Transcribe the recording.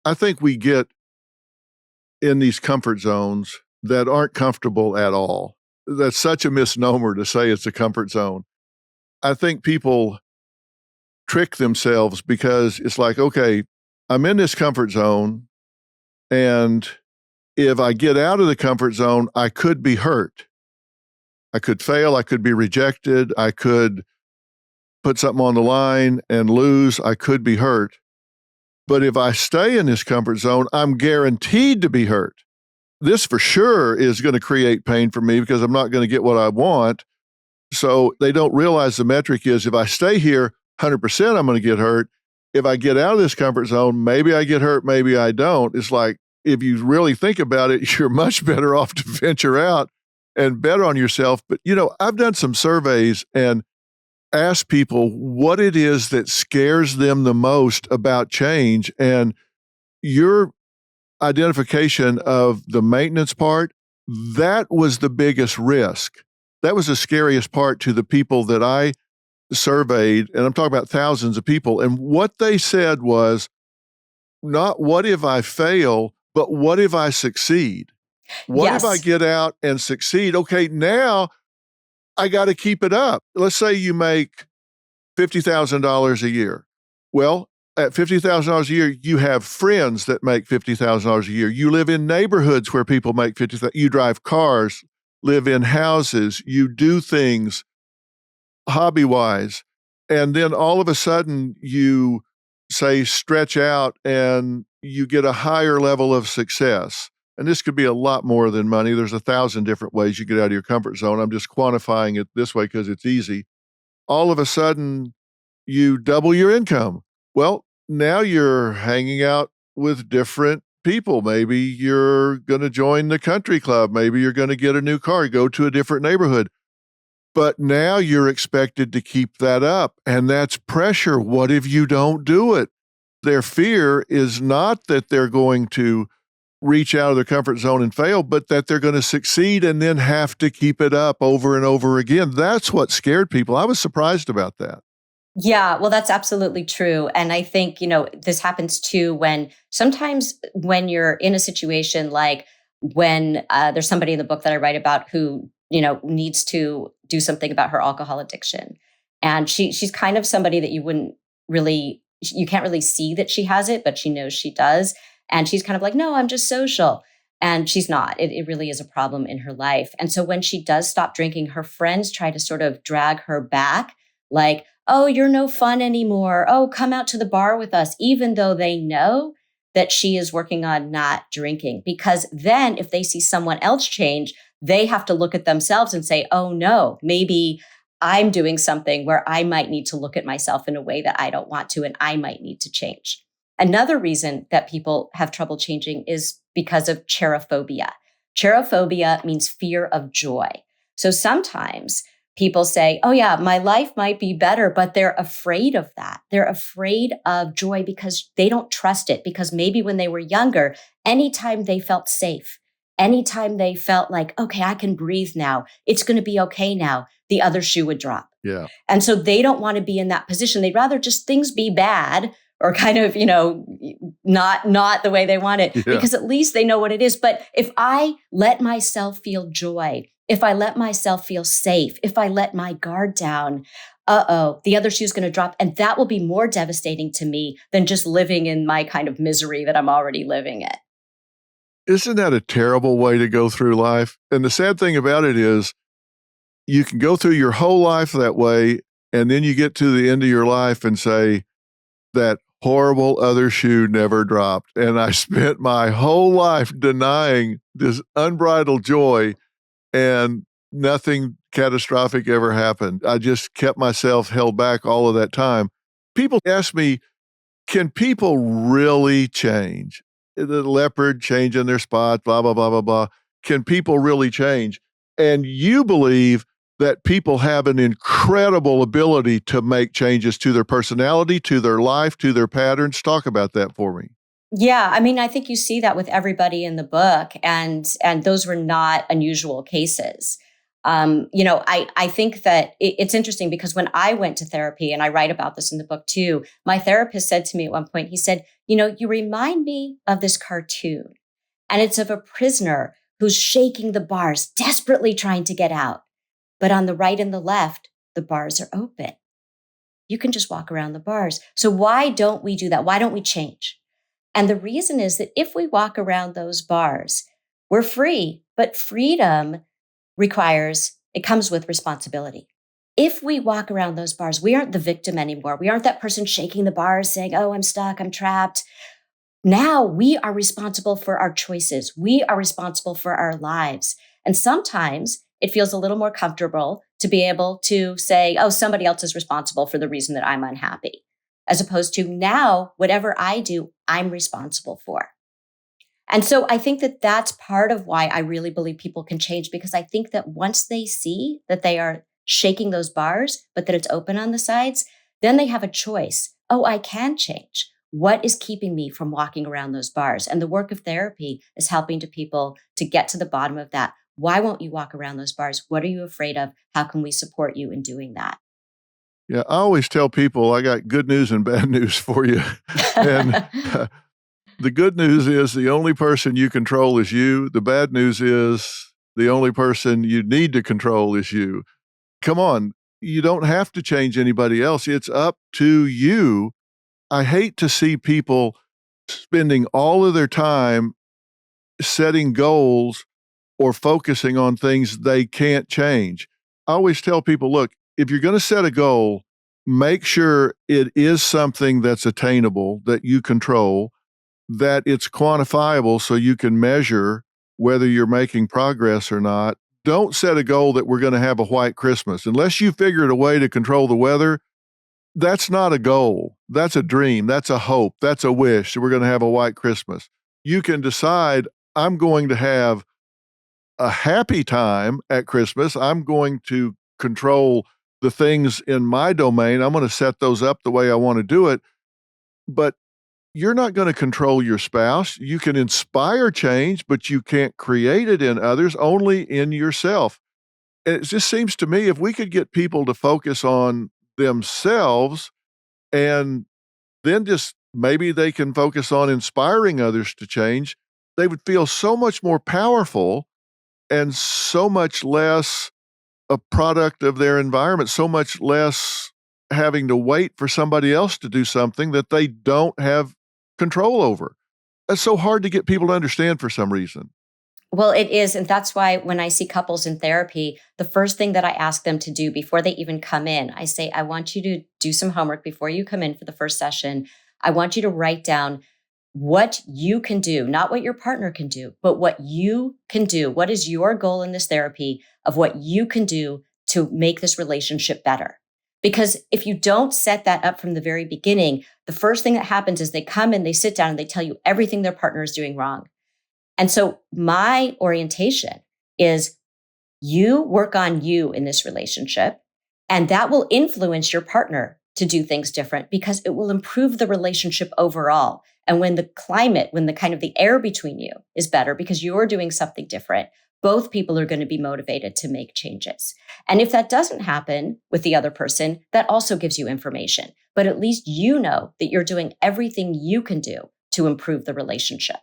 I think we get in these comfort zones that aren't comfortable at all. That's such a misnomer to say it's a comfort zone. I think people trick themselves because it's like, okay, I'm in this comfort zone, and if I get out of the comfort zone, I could be hurt. I could fail. I could be rejected. I could put something on the line and lose. I could be hurt. But if I stay in this comfort zone, I'm guaranteed to be hurt. This for sure is going to create pain for me because I'm not going to get what I want. So they don't realize the metric is if I stay here, 100% I'm going to get hurt. If I get out of this comfort zone, maybe I get hurt, maybe I don't. It's like, if you really think about it, you're much better off to venture out and bet on yourself. But, I've done some surveys and asked people what it is that scares them the most about change. And your identification of the maintenance part, that was the biggest risk. That was the scariest part to the people that I surveyed, and I'm talking about thousands of people. And what they said was not what if I fail, but what if I succeed? What if I get out and succeed? Okay, now I got to keep it up. Let's say you make $50,000 a year. Well, at $50,000 a year, you have friends that make $50,000 a year. You live in neighborhoods where people make $50,000. You drive cars, live in houses, you do things hobby-wise. And then all of a sudden you say stretch out and you get a higher level of success. And this could be a lot more than money. There's 1,000 different ways you get out of your comfort zone. I'm just quantifying it this way because it's easy. All of a sudden you double your income. Well, now you're hanging out with different people. Maybe you're going to join the country club. Maybe you're going to get a new car, go to a different neighborhood. But now you're expected to keep that up, and that's pressure. What if you don't do it? Their fear is not that they're going to reach out of their comfort zone and fail, but that they're going to succeed and then have to keep it up over and over again. That's what scared people. I was surprised about that. Yeah, well, that's absolutely true. And I think, this happens too sometimes when you're in a situation like when there's somebody in the book that I write about who, needs to do something about her alcohol addiction. And she's kind of somebody that you can't really see that she has it, but she knows she does. And she's kind of like, no, I'm just social. And she's not. It really is a problem in her life. And so when she does stop drinking, her friends try to sort of drag her back, like, oh, you're no fun anymore. Oh, come out to the bar with us, even though they know that she is working on not drinking. Because then if they see someone else change, they have to look at themselves and say, oh no, maybe I'm doing something where I might need to look at myself in a way that I don't want to, and I might need to change. Another reason that people have trouble changing is because of cherophobia. Cherophobia means fear of joy. So sometimes people say, oh yeah, my life might be better, but they're afraid of that. They're afraid of joy because they don't trust it. Because maybe when they were younger, anytime they felt safe, anytime they felt like, okay, I can breathe now, it's going to be okay now, the other shoe would drop. Yeah. And so they don't want to be in that position. They'd rather just things be bad or kind of, not the way they want it, because at least they know what it is. But if I let myself feel joy, if I let myself feel safe, if I let my guard down, the other shoe's going to drop. And that will be more devastating to me than just living in my kind of misery that I'm already living in. Isn't that a terrible way to go through life? And the sad thing about it is you can go through your whole life that way, and then you get to the end of your life and say, that horrible other shoe never dropped. And I spent my whole life denying this unbridled joy, and nothing catastrophic ever happened. I just kept myself held back all of that time. People ask me, can people really change? The leopard changing their spot, blah, blah, blah, blah, blah. Can people really change? And you believe that people have an incredible ability to make changes to their personality, to their life, to their patterns. Talk about that for me. Yeah, I mean, I think you see that with everybody in the book, and those were not unusual cases. I think that it's interesting because when I went to therapy, and I write about this in the book too, my therapist said to me at one point, he said, you remind me of this cartoon, and it's of a prisoner who's shaking the bars, desperately trying to get out. But on the right and the left, the bars are open. You can just walk around the bars. So why don't we do that? Why don't we change? And the reason is that if we walk around those bars, we're free, but freedom it comes with responsibility. If we walk around those bars, we aren't the victim anymore. We aren't that person shaking the bars saying, oh, I'm stuck, I'm trapped. Now we are responsible for our choices. We are responsible for our lives. And sometimes it feels a little more comfortable to be able to say, oh, somebody else is responsible for the reason that I'm unhappy, as opposed to now, whatever I do, I'm responsible for. And so I think that that's part of why I really believe people can change, because I think that once they see that they are shaking those bars, but that it's open on the sides, then they have a choice. Oh, I can change. What is keeping me from walking around those bars? And the work of therapy is helping to people to get to the bottom of that. Why won't you walk around those bars? What are you afraid of? How can we support you in doing that? Yeah, I always tell people I got good news and bad news for you. And the good news is the only person you control is you. The bad news is the only person you need to control is you. Come on, you don't have to change anybody else. It's up to you. I hate to see people spending all of their time setting goals or focusing on things they can't change. I always tell people, look, if you're going to set a goal, make sure it is something that's attainable, that you control, that it's quantifiable so you can measure whether you're making progress or not. Don't set a goal that we're going to have a white Christmas. Unless you figured a way to control the weather, that's not a goal. That's a dream. That's a hope. That's a wish that we're going to have a white Christmas. You can decide, I'm going to have a happy time at Christmas. I'm going to control the things in my domain. I'm going to set those up the way I want to do it. But you're not going to control your spouse. You can inspire change, but you can't create it in others, only in yourself. And it just seems to me if we could get people to focus on themselves and then just maybe they can focus on inspiring others to change, they would feel so much more powerful and so much less a product of their environment, so much less having to wait for somebody else to do something that they don't have control over. That's so hard to get people to understand for some reason. Well, it is. And that's why when I see couples in therapy, the first thing that I ask them to do before they even come in, I say, I want you to do some homework before you come in for the first session. I want you to write down what you can do, not what your partner can do, but what you can do. What is your goal in this therapy of what you can do to make this relationship better? Because if you don't set that up from the very beginning, the first thing that happens is they come and they sit down and they tell you everything their partner is doing wrong. And so my orientation is you work on you in this relationship, and that will influence your partner to do things different because it will improve the relationship overall. And when the climate, when the kind of the air between you is better because you're doing something different, both people are going to be motivated to make changes. And if that doesn't happen with the other person, that also gives you information. But at least you know that you're doing everything you can do to improve the relationship.